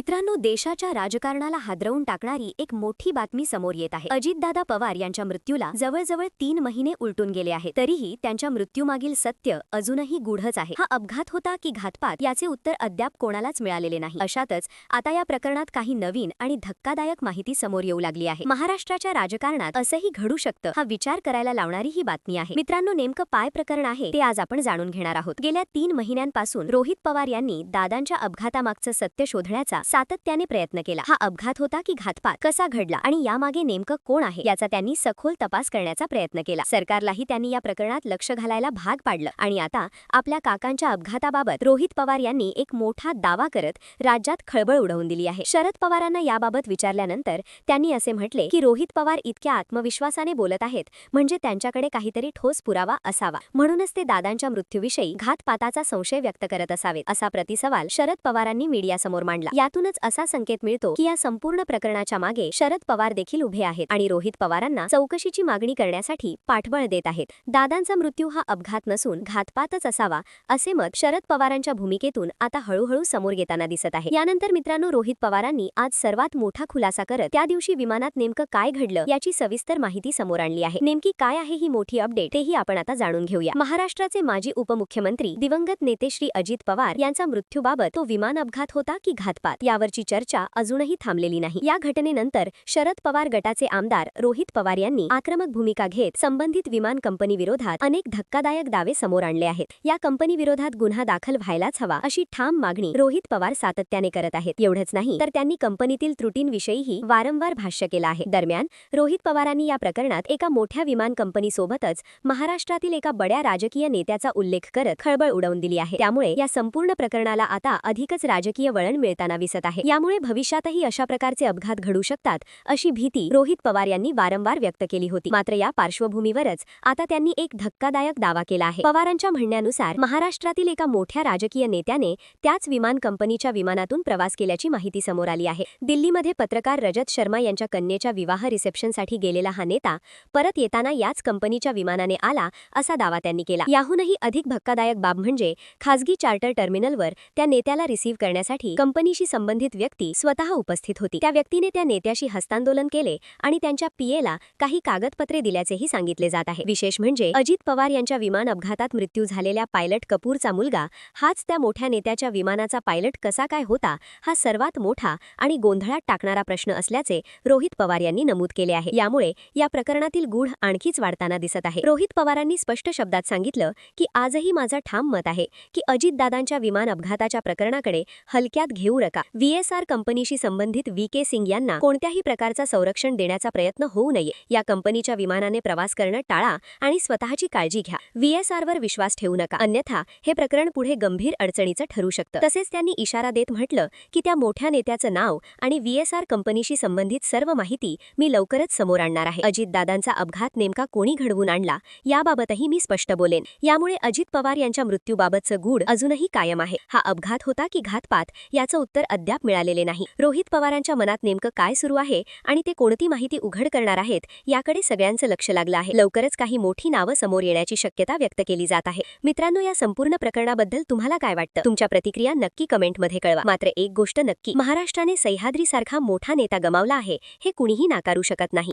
मित्रांनो, देशाच्या राजकारणाला हादरवून टाकणारी एक मोठी बातमी समोर येत आहे। अजितदादा पवार यांच्या मृत्यूला जवळजवळ 3 महिने उलटून गेले आहेत, तरीही त्यांच्या मृत्यूमागील सत्य अजूनही गूढच आहे। हा अपघात होता की घातपात याचे उत्तर अद्याप कोणालाच मिळालेले नाही। अशातच आता या प्रकरणात काही नवीन आणि धक्कादायक माहिती समोर येऊ लागली आहे। महाराष्ट्राच्या राजकारणात असंही घडू शकतं हा विचार करायला लावणारी ही बातमी आहे। मित्रांनो, नेमकं काय प्रकरण आहे ते आज आपण जाणून घेणार आहोत। गेल्या 3 महिन्यांपासून रोहित पवार यांनी दादांच्या अपघातामागचं सत्य शोधण्याचा सातत्याने प्रयत्न केला। हा अपघात होता की घातपात, कसा घडला आणि यामागे नेमकं कोण आहे याचा त्यांनी सखोल तपास करण्याचा प्रयत्न केला। सरकारलाही त्यांनी या प्रकरणात लक्ष घालायला भाग पाडलं आणि आता आपल्या काकांच्या अपघाताबाबत रोहित पवार यांनी एक मोठा दावा करत राज्यात खळबळ उडवून दिली आहे। शरद पवारांना याबाबत विचारल्यानंतर त्यांनी असे म्हटले की रोहित पवार इतक्या आत्मविश्वासाने बोलत आहेत म्हणजे त्यांच्याकडे काहीतरी ठोस पुरावा असावा, म्हणूनच ते दादांच्या मृत्यूविषयी घातपाताचा संशय व्यक्त करत असावेत, असा प्रतिसवाल शरद पवारांनी मीडियासमोर मांडला। यातूनच असा संकेत मिळतो की या संपूर्ण प्रकरणाच्या मागे शरद पवार देखील उभे आहेत आणि रोहित पवारांना चौकशीची मागणी करण्यासाठी पाठबळ देत आहेत। दादांचा मृत्यू हा अपघात नसून घातपातच असावा असे मत शरद पवारांच्या भूमिकेतून आता हळूहळू समोर येताना दिसत आहे। यानंतर मित्रांनो, रोहित पवारांनी आज सर्वात मोठा खुलासा करत त्या दिवशी विमानात नेमकं काय घडलं याची सविस्तर माहिती समोर आणली आहे। नेमकी काय आहे ही मोठी अपडेट तेही आपण आता जाणून घेऊया। महाराष्ट्राचे माजी उपमुख्यमंत्री दिवंगत नेते श्री अजित पवार यांचा मृत्यूबाबत तो विमान अपघात होता की घातपात यावरची चर्चा अजूनही थांबलेली नाही। या घटनेनंतर शरद पवार गटाचे आमदार रोहित पवार यांनी आक्रमक भूमिका घेत संबंधित विमान कंपनी विरोधात अनेक धक्कादायक दावे समोर आणले आहेत। या कंपनी विरोधात गुन्हा दाखल व्हायलाच हवा अशी ठाम मागणी रोहित पवार सातत्याने करत आहेत। एवढंच नाही तर त्यांनी कंपनीतील त्रुटींविषयीही वारंवार भाष्य केलं आहे। दरम्यान रोहित पवारांनी या प्रकरणात एका मोठ्या विमान कंपनीसोबतच महाराष्ट्रातील एका बड्या राजकीय नेत्याचा उल्लेख करत खळबळ उडवून दिली आहे। त्यामुळे या संपूर्ण प्रकरणाला आता अधिकच राजकीय वळण मिळताना दिसत आहे। यामुळे भविष्यातही अशा प्रकारचे अपघात घडू शकतात अशी भीती रोहित पवार यांनी वारंवार व्यक्त केली होती। मात्र या पार्श्वभूमीवरच आता त्यांनी एक धक्कादायक दावा केला आहे। पवारांच्या म्हणण्यानुसार महाराष्ट्रातील एका मोठ्या राजकीय नेत्याने त्याच विमान कंपनीच्या विमानातून प्रवास केल्याची माहिती समोर आली आहे। दिल्लीमध्ये पत्रकार रजत शर्मा यांच्या कन्येच्या विवाह रिसेप्शनसाठी गेलेला हा नेता परत येताना याच कंपनीच्या विमानाने आला असा दावा त्यांनी केला। याहूनही अधिक धक्कादायक बाब म्हणजे खासगी चार्टर टर्मिनलवर त्या नेत्याला रिसीव्ह करण्यासाठी कंपनीशी संबंधित व्यक्ती स्वतः उपस्थित होती। त्या व्यक्तीने त्या नेत्याशी हस्तांदोलन केले आणि त्यांच्या पीएला काही कागदपत्रे दिल्याचेही सांगितले जात आहे। विशेष म्हणजे अजित पवार यांच्या विमान अपघातात मृत्यू झालेल्या पायलट कपूरचा मुलगा हाच त्या मोठ्या नेत्याच्या विमानाचा पायलट कसा काय होता, हा सर्वात मोठा आणि गोंधळात टाकणारा प्रश्न असल्याचे रोहित पवार यांनी नमूद केले आहे। यामुळे या प्रकरणातील गूढ आणखीच वाढताना दिसत आहे। रोहित पवारांनी स्पष्ट शब्दात सांगितलं की आजही माझं ठाम मत आहे की अजितदादांच्या विमान अपघाताच्या प्रकरणाकडे हलक्यात घेऊ नका। व्हीएसआर कंपनीशी संबंधित व्ही.के. सिंग यांना कोणत्याही प्रकारचा संरक्षण देण्याचा प्रयत्न होऊ नये। या कंपनीच्या विमानाने प्रवास करणं टाळा आणि स्वतःची काळजी घ्या। व्हीएसआरवर विश्वास ठेवू नका, अन्यथा हे प्रकरण पुढे गंभीर अडचणीचं ठरू शकतं। तसेच त्यांनी इशारा देत म्हटलं की त्या मोठ्या नेत्याचं नाव आणि व्हीएसआर कंपनीशी संबंधित सर्व माहिती मी लवकरच समोर आणणार आहे। अजितदादांचा अपघात नेमका कोणी घडवून आणला याबाबतही मी स्पष्ट बोलेन। यामुळे अजित पवार यांच्या मृत्यूबाबतचं गूढ अजूनही कायम आहे। हा अपघात होता की घातपात याचं उत्तर अद्याप मिळालेले नाही। रोहित पवारांच्या मनात नेमकं काय सुरू आहे आणि ते कोणती माहिती उघड करणार आहेत याकडे सगळ्यांचं लक्ष लागलं आहे। लवकरच काही मोठी नावं समोर येण्याची शक्यता व्यक्त केली जात आहे। मित्रांनो, या संपूर्ण प्रकरणाबद्दल तुम्हाला काय वाटतं? तुमच्या प्रतिक्रिया नक्की कमेंटमध्ये कळवा। मात्र एक गोष्ट नक्की, महाराष्ट्राने सह्याद्रीसारखा मोठा नेता गमावला आहे हे कुणीही नाकारू शकत नाही।